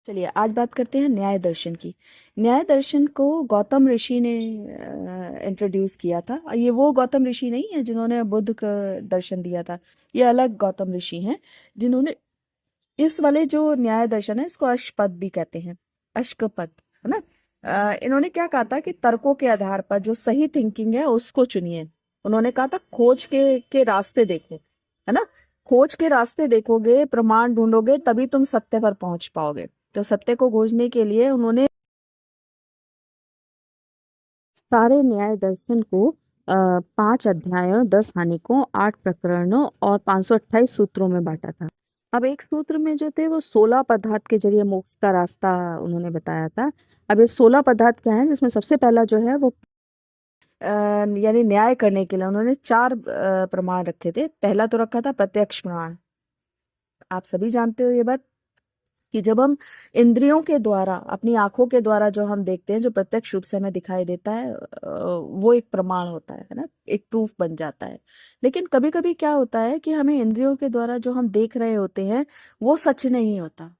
चलिए आज बात करते हैं न्याय दर्शन की। न्याय दर्शन को गौतम ऋषि ने इंट्रोड्यूस किया था। और ये वो गौतम ऋषि नहीं है जिन्होंने बुद्ध का दर्शन दिया था। ये अलग गौतम ऋषि हैं जिन्होंने इस वाले जो न्याय दर्शन है इसको अष्टपद भी कहते हैं। अष्टपद है ना। इन्होंने क्या कहा था कि तर्कों के आधार पर जो सही थिंकिंग है उसको चुनिए। उन्होंने कहा था खोज के रास्ते देखो, है ना। खोज के रास्ते देखोगे, प्रमाण ढूंढोगे, तभी तुम सत्य पर पहुंच पाओगे। तो सत्य को खोजने के लिए उन्होंने सारे न्याय दर्शन को 5 अध्यायों, 10 हानिकों, 8 प्रकरणों और 528 सूत्रों में बांटा था। अब एक सूत्र में जो थे वो 16 पदार्थ के जरिए मोक्ष का रास्ता उन्होंने बताया था। अब ये 16 पदार्थ क्या है, जिसमें सबसे पहला जो है वो यानी न्याय करने के लिए उन्होंने 4 प्रमाण रखे थे। पहला तो रखा था प्रत्यक्ष प्रमाण। आप सभी जानते हो ये बात कि जब हम इंद्रियों के द्वारा, अपनी आंखों के द्वारा जो हम देखते हैं, जो प्रत्यक्ष रूप से हमें दिखाई देता है, वो एक प्रमाण होता है ना, एक प्रूफ बन जाता है। लेकिन कभी कभी क्या होता है कि हमें इंद्रियों के द्वारा जो हम देख रहे होते हैं वो सच नहीं होता।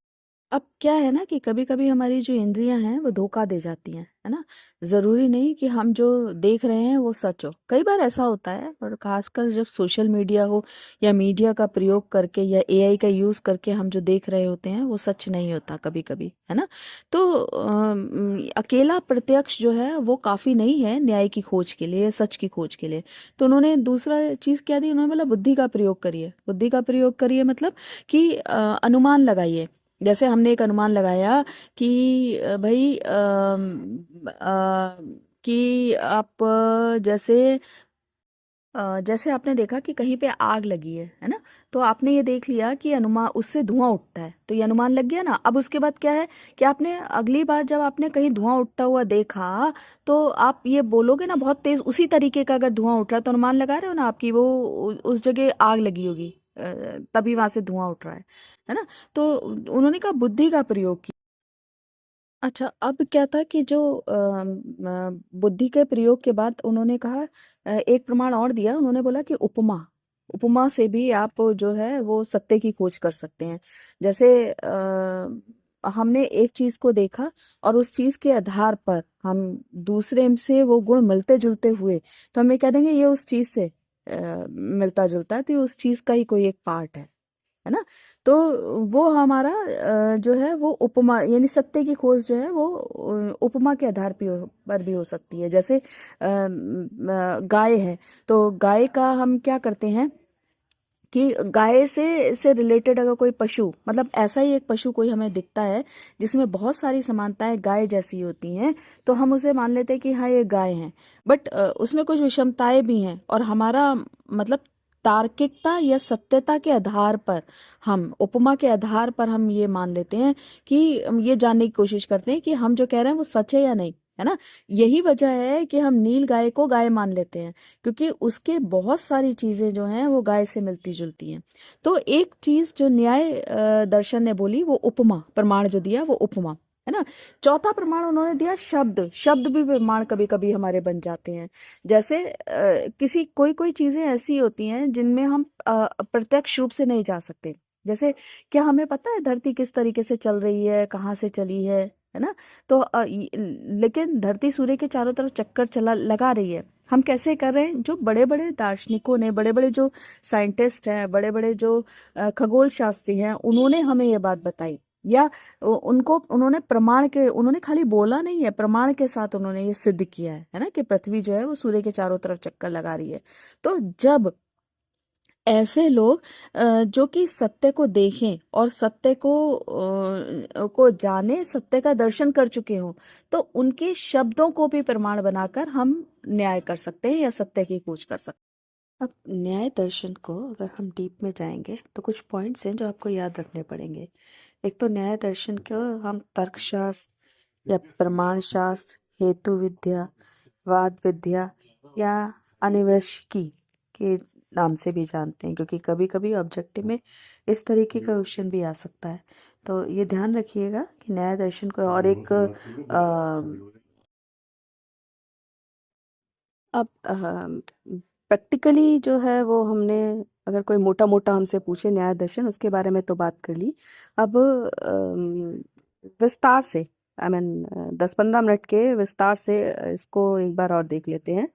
अब क्या है ना कि कभी कभी हमारी जो इंद्रियां हैं वो धोखा दे जाती हैं, है ना। जरूरी नहीं कि हम जो देख रहे हैं वो सच हो। कई बार ऐसा होता है, और खासकर जब सोशल मीडिया हो या मीडिया का प्रयोग करके या एआई का यूज करके हम जो देख रहे होते हैं वो सच नहीं होता कभी कभी, है ना। तो अकेला प्रत्यक्ष जो है वो काफी नहीं है न्याय की खोज के लिए, सच की खोज के लिए। तो उन्होंने दूसरा चीज क्या दी, उन्होंने बोला बुद्धि का प्रयोग करिए। बुद्धि का प्रयोग करिए मतलब कि अनुमान लगाइए। जैसे हमने एक अनुमान लगाया कि भाई कि आप जैसे आपने देखा कि कहीं पे आग लगी है ना। तो आपने ये देख लिया कि अनुमान उससे धुआं उठता है, तो ये अनुमान लग गया ना। अब उसके बाद क्या है कि आपने अगली बार जब आपने कहीं धुआं उठता हुआ देखा, तो आप ये बोलोगे ना बहुत तेज उसी तरीके का अगर धुआं उठ रहा है, तो अनुमान लगा रहे हो ना आपकी वो उस जगह आग लगी होगी, तभी वहां से धुआं उठ रहा है ना। तो उन्होंने कहा बुद्धि का प्रयोग किया। अच्छा, अब क्या था कि जो बुद्धि के प्रयोग के बाद उन्होंने कहा, एक प्रमाण और दिया। उन्होंने बोला कि उपमा, उपमा से भी आप जो है वो सत्य की खोज कर सकते हैं। जैसे हमने एक चीज को देखा और उस चीज के आधार पर हम दूसरे से वो गुण मिलते जुलते हुए, तो हम ये कह देंगे ये उस चीज से मिलता जुलता है, तो ये उस चीज का ही कोई एक पार्ट है ना। तो वो हमारा जो है वो उपमा यानी सत्य की खोज जो है वो उपमा के आधार पर भी हो सकती है। जैसे गाय है, तो गाय का हम क्या करते हैं कि गाय से रिलेटेड अगर कोई पशु, मतलब ऐसा ही एक पशु कोई हमें दिखता है जिसमें बहुत सारी समानताएं गाय जैसी होती हैं, तो हम उसे मान लेते हैं कि हाँ ये गाय है। बट उसमें कुछ विषमताएं भी हैं, और हमारा मतलब तार्किकता या सत्यता के आधार पर, हम उपमा के आधार पर हम ये मान लेते हैं कि हम ये जानने की कोशिश करते हैं कि हम जो कह रहे हैं वो सच है या नहीं, है ना। यही वजह है कि हम नील गाय को गाय मान लेते हैं, क्योंकि उसके बहुत सारी चीजें जो हैं वो गाय से मिलती जुलती हैं। तो एक चीज जो न्याय दर्शन ने बोली वो उपमा, प्रमाण जो दिया वो उपमा, है ना। चौथा प्रमाण उन्होंने दिया शब्द। शब्द भी प्रमाण कभी कभी हमारे बन जाते हैं। जैसे किसी कोई कोई चीजें ऐसी होती हैं जिनमें हम प्रत्यक्ष रूप से नहीं जा सकते। जैसे क्या हमें पता है धरती किस तरीके से चल रही है, कहाँ से चली है ना। तो लेकिन धरती सूर्य के चारों तरफ चक्कर चला लगा रही है। हम कैसे कर रहे हैं, जो बड़े बड़े दार्शनिकों ने, बड़े बड़े जो साइंटिस्ट हैं, बड़े बड़े जो खगोल शास्त्री हैं, उन्होंने हमें ये बात बताई। या उनको उन्होंने प्रमाण के, उन्होंने खाली बोला नहीं है, प्रमाण के साथ उन्होंने ये सिद्ध किया है ना, कि पृथ्वी जो है वो सूर्य के चारों तरफ चक्कर लगा रही है। तो जब ऐसे लोग जो कि सत्य को देखें और सत्य को जाने, सत्य का दर्शन कर चुके हों, तो उनके शब्दों को भी प्रमाण बनाकर हम न्याय कर सकते हैं या सत्य की खोज कर सकते हैं। अब न्याय दर्शन को अगर हम डीप में जाएंगे तो कुछ पॉइंट्स हैं जो आपको याद रखने पड़ेंगे। एक तो न्याय दर्शन को हम तर्कशास्त्र या प्रमाण शास्त्र, हेतु विद्या, वाद विद्या या अनिवेशिकी के नाम से भी जानते हैं, क्योंकि कभी कभी ऑब्जेक्टिव में इस तरीके का क्वेश्चन भी आ सकता है। तो ये ध्यान रखिएगा कि न्याय दर्शन को, और एक अब प्रैक्टिकली जो है वो हमने, अगर कोई मोटा मोटा हमसे पूछे न्याय दर्शन, उसके बारे में तो बात कर ली। अब विस्तार से, आई मीन 10-15 मिनट के विस्तार से इसको एक बार और देख लेते हैं,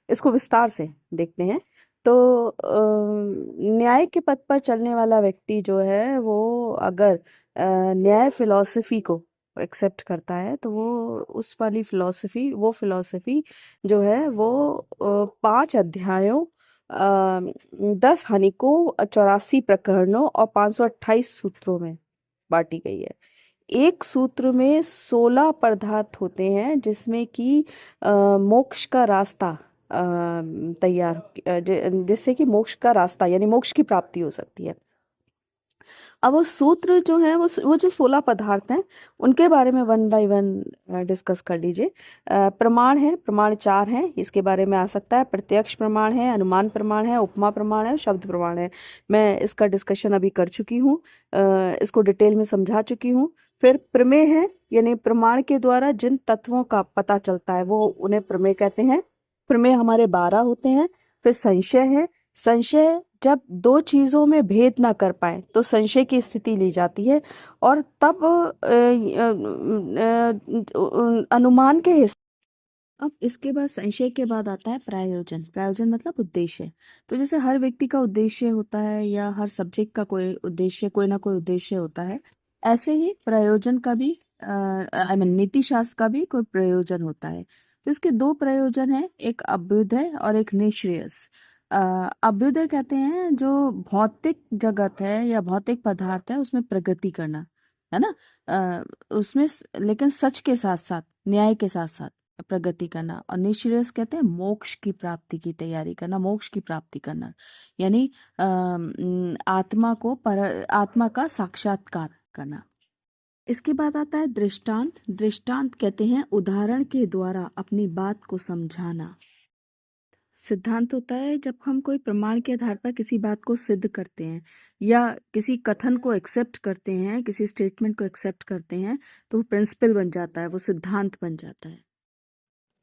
इसको विस्तार से देखते हैं। तो न्याय के पथ पर चलने वाला व्यक्ति जो है वो अगर न्याय फिलॉसफी को एक्सेप्ट करता है तो वो उस वाली फिलॉसफी, वो फिलॉसफी जो है वो 5 अध्यायों, 10 हनिकों, 84 प्रकरणों और 528 सूत्रों में बांटी गई है। एक सूत्र में 16 पदार्थ होते हैं जिसमें कि मोक्ष का रास्ता तैयार, जिससे कि मोक्ष का रास्ता यानी मोक्ष की प्राप्ति हो सकती है। अब वो सूत्र जो है वो जो 16 पदार्थ हैं उनके बारे में वन बाय वन डिस्कस कर लीजिए। प्रमाण है, प्रमाण 4 हैं, इसके बारे में आ सकता है। प्रत्यक्ष प्रमाण है, अनुमान प्रमाण है, उपमा प्रमाण है, शब्द प्रमाण है। मैं इसका डिस्कशन अभी कर चुकी हूँ, इसको डिटेल में समझा चुकी हूँ। फिर प्रमेय है, यानी प्रमाण के द्वारा जिन तत्वों का पता चलता है वो उन्हें प्रमेय कहते हैं। प्रमेय हमारे 12 होते हैं। फिर संशय है, संशय जब दो चीजों में भेद ना कर पाए तो संशय की स्थिति ली जाती है, और तब अनुमान के हिसाब। अब इसके बाद संशय के बाद आता है प्रयोजन। प्रयोजन मतलब उद्देश्य। तो जैसे हर व्यक्ति का उद्देश्य होता है या हर सब्जेक्ट का कोई उद्देश्य, कोई ना कोई उद्देश्य होता है, ऐसे ही प्रयोजन का भी, आई मीन नीति शास्त्र का भी कोई प्रयोजन होता है। तो इसके दो प्रयोजन है, एक अभ्युदय और एक निश्रेयस। अभ्युदय कहते हैं जो भौतिक जगत है या भौतिक पदार्थ है उसमें प्रगति करना, है ना, उसमें लेकिन सच के साथ साथ, न्याय के साथ साथ प्रगति करना। और निश्रेयस कहते हैं मोक्ष की प्राप्ति की तैयारी करना, मोक्ष की प्राप्ति करना, यानी आत्मा का साक्षात्कार करना। इसके बाद आता है दृष्टांत। दृष्टांत कहते हैं उदाहरण के द्वारा अपनी बात को समझाना। सिद्धांत होता है जब हम कोई प्रमाण के आधार पर किसी बात को सिद्ध करते हैं या किसी कथन को एक्सेप्ट करते हैं, किसी स्टेटमेंट को एक्सेप्ट करते हैं, तो वो प्रिंसिपल बन जाता है, वो सिद्धांत बन जाता है।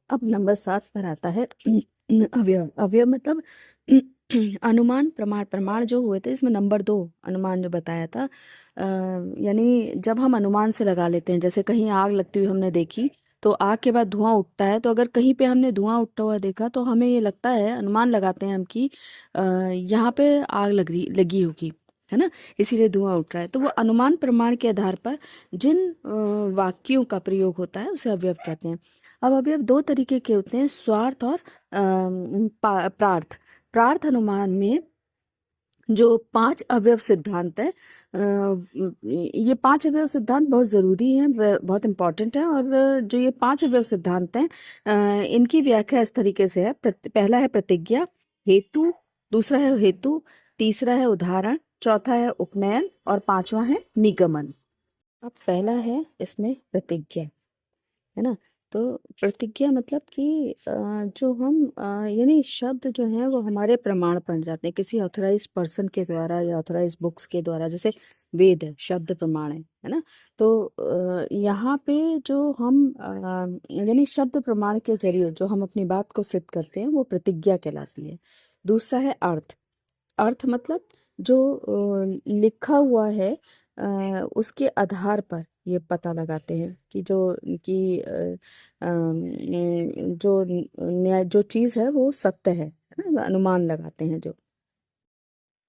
अब नंबर 7 पर आता है अवयव। अवयव मतलब अनुमान, प्रमाण। प्रमाण जो हुए थे इसमें नंबर 2 अनुमान जो बताया था, यानी जब हम अनुमान से लगा लेते हैं, जैसे कहीं आग लगती हुई हमने देखी तो आग के बाद धुआं उठता है, तो अगर कहीं पे हमने धुआं उठता हुआ देखा तो हमें ये लगता है, अनुमान लगाते हैं हम कि यहाँ पे आग लगी होगी, है ना, इसीलिए धुआं उठ रहा है। तो वो अनुमान प्रमाण के आधार पर जिन वाक्यों का प्रयोग होता है उसे अवयव कहते हैं। अब अवयव 2 तरीके के होते हैं, स्वार्थ और प्रार्थ। प्रार्थ अनुमान में जो 5 अवयव सिद्धांत है, ये 5 अवयव सिद्धांत बहुत ज़रूरी हैं, बहुत इम्पॉर्टेंट है। और जो ये 5 अवयव सिद्धांत हैं, इनकी व्याख्या इस तरीके से है। पहला है प्रतिज्ञा, हेतु, दूसरा है हेतु, तीसरा है उदाहरण, चौथा है उपनयन और पांचवा है निगमन। अब पहला है इसमें प्रतिज्ञा, है ना। तो प्रतिज्ञा मतलब कि जो हम यानी शब्द जो हैं वो हमारे प्रमाण बन जाते हैं किसी ऑथराइज पर्सन के द्वारा या ऑथराइज बुक्स के द्वारा, जैसे वेद है, शब्द प्रमाण है ना। तो यहाँ पे जो हम यानी शब्द प्रमाण के जरिए जो हम अपनी बात को सिद्ध करते हैं वो प्रतिज्ञा कहलाती है। दूसरा है अर्थ। अर्थ मतलब जो लिखा हुआ है उसके आधार पर ये पता लगाते हैं कि जो न्याय, जो चीज़ है वो सत्य है ना, अनुमान लगाते हैं जो।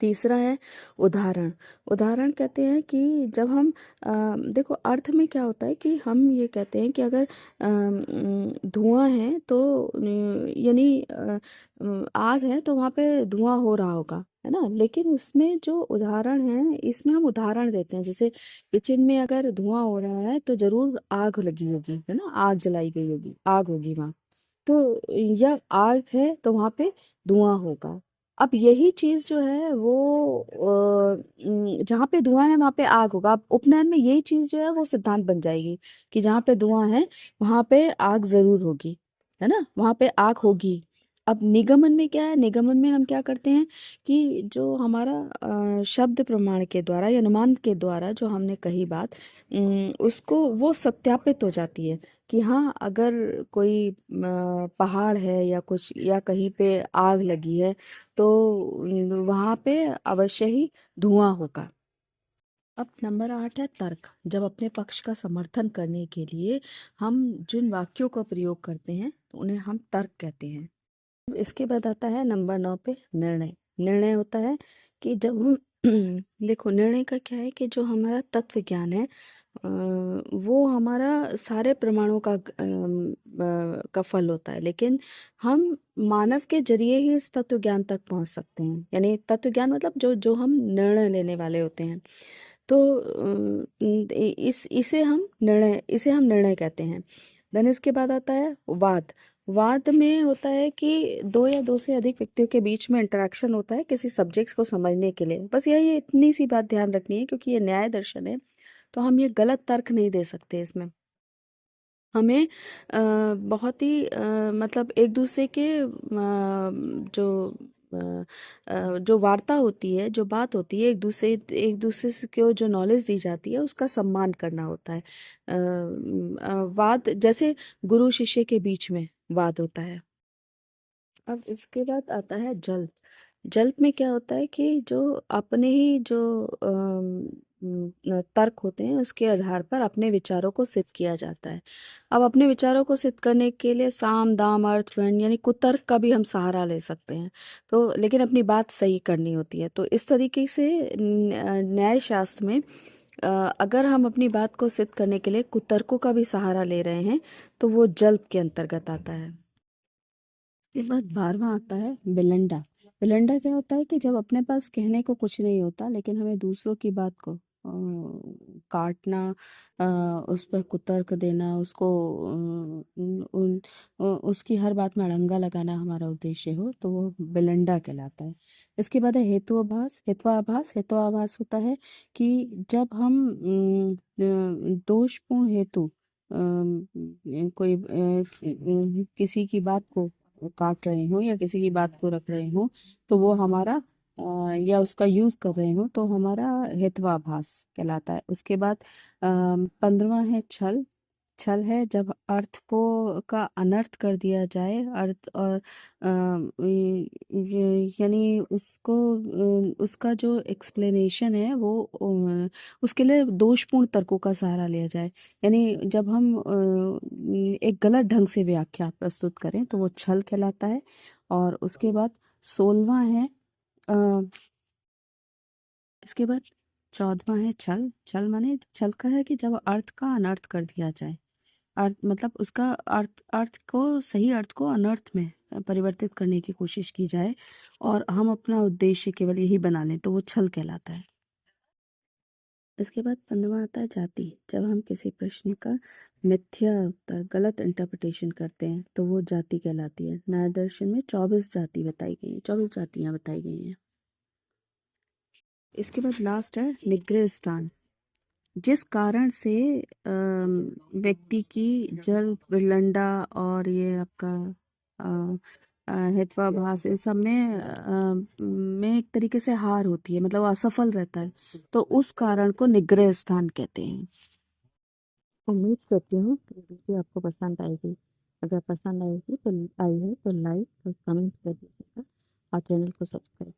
तीसरा है उदाहरण। उदाहरण कहते हैं कि जब हम देखो अर्थ में क्या होता है कि हम ये कहते हैं कि अगर धुआं है तो यानी आग है तो वहाँ पे धुआं हो रहा होगा, है ना। लेकिन उसमें जो उदाहरण है, इसमें हम उदाहरण देते हैं, जैसे किचन में अगर धुआं हो रहा है तो जरूर आग लगी होगी, है ना, आग जलाई गई होगी, आग होगी वहाँ। तो यह आग है तो वहाँ पे धुआं होगा। अब यही चीज जो है वो जहाँ पे धुआं है वहां पे आग होगा। अब उपनयन में यही चीज जो है वो सिद्धांत बन जाएगी कि जहाँ पे धुआं है वहां पे आग जरूर होगी, है ना, वहां पे आग होगी। अब निगमन में क्या है, निगमन में हम क्या करते हैं कि जो हमारा शब्द प्रमाण के द्वारा या अनुमान के द्वारा जो हमने कही बात, उसको वो सत्यापित हो जाती है कि हाँ, अगर कोई पहाड़ है या कुछ या कहीं पे आग लगी है तो वहां पे अवश्य ही धुआं होगा। अब नंबर 8 है तर्क। जब अपने पक्ष का समर्थन करने के लिए हम जिन वाक्यों का प्रयोग करते हैं तो उन्हें हम तर्क कहते हैं। अब इसके बाद आता है नंबर 9 पे निर्णय। निर्णय होता है कि जब हम देखो, निर्णय का क्या है कि जो हमारा तत्व ज्ञान है वो हमारा सारे प्रमाणों का फल होता है, लेकिन हम मानव के जरिए ही इस तत्व ज्ञान तक पहुंच सकते हैं। यानी तत्व ज्ञान मतलब जो जो हम निर्णय लेने वाले होते हैं। तो इसे हम निर्णय कहते हैं। देन इसके बाद आता है वाद। वाद में होता है कि दो या दो से अधिक व्यक्तियों के बीच में इंटरेक्शन होता है किसी सब्जेक्ट्स को समझने के लिए। बस यही इतनी सी बात ध्यान रखनी है, क्योंकि ये न्याय दर्शन है तो हम ये गलत तर्क नहीं दे सकते इसमें। हमें बहुत ही मतलब एक दूसरे के जो वार्ता होती है, जो बात होती है, एक दूसरे से को जो नॉलेज दी जाती है उसका सम्मान करना होता है। वाद जैसे गुरु शिष्य के बीच में वाद होता है। अब इसके बाद आता है जल्प। जल्प में क्या होता है कि जो अपने ही जो तर्क होते हैं उसके आधार पर अपने विचारों को सिद्ध किया जाता है। अब अपने विचारों को सिद्ध करने के लिए साम दाम अर्थ व्यंज यानी कुतर्क का भी हम सहारा ले सकते हैं। तो लेकिन अपनी बात सही करनी होती है। तो इस तरीके से न्याय शास्त्र में अगर हम अपनी बात को सिद्ध करने के लिए कुतर्कों का भी सहारा ले रहे हैं तो वो जल्प के अंतर्गत आता है। इसके बाद 12वां आता है विलंडा। विलंडा क्या होता है कि जब अपने पास कहने को कुछ नहीं होता लेकिन हमें दूसरों की बात को काटना, उस पर कुतर्क देना, उसको उसकी हर बात में अड़ंगा लगाना हमारा उद्देश्य हो तो वो विलंडा कहलाता है। इसके बाद है हेतुआभास। हेतुआभास होता है कि जब हम दोषपूर्ण हेतु किसी की बात को काट रहे हो या किसी की बात को रख रहे हो तो वो हमारा या उसका यूज कर रहे हो तो हमारा हेत्वाभास कहलाता है। उसके बाद 15वां है छल। छल है जब अर्थ को का अनर्थ कर दिया जाए। अर्थ और यानी उसका जो एक्सप्लेनेशन है वो उसके लिए दोषपूर्ण तर्कों का सहारा लिया जाए। यानी जब हम एक गलत ढंग से व्याख्या प्रस्तुत करें तो वो छल कहलाता है। और उसके बाद 16वां है अ, इसके बाद 14वां है छल। छल माने छल का है कि जब अर्थ का अनर्थ कर दिया जाए। अर्थ मतलब उसका अर्थ अर्थ को सही अर्थ को अनर्थ में परिवर्तित करने की कोशिश की जाए और हम अपना उद्देश्य केवल यही बना लें तो वो छल कहलाता है। इसके बाद 15वां आता है जाति। जब हम किसी प्रश्न का मिथ्या उत्तर गलत इंटरप्रिटेशन करते हैं तो वो जाति कहलाती है। न्याय दर्शन में 24 जाति बताई गई है, 24 जातियां बताई गई हैं। इसके बाद लास्ट है निग्रह स्थान। जिस कारण से व्यक्ति की जल विलंडा और ये आपका हेत्वाभास इन सब में एक तरीके से हार होती है, मतलब असफल रहता है, तो उस कारण को निग्रह स्थान कहते हैं। उम्मीद करती हूँ कि वीडियो आपको पसंद आएगी। अगर पसंद आई है तो लाइक और कमेंट कर दीजिएगा और चैनल को सब्सक्राइब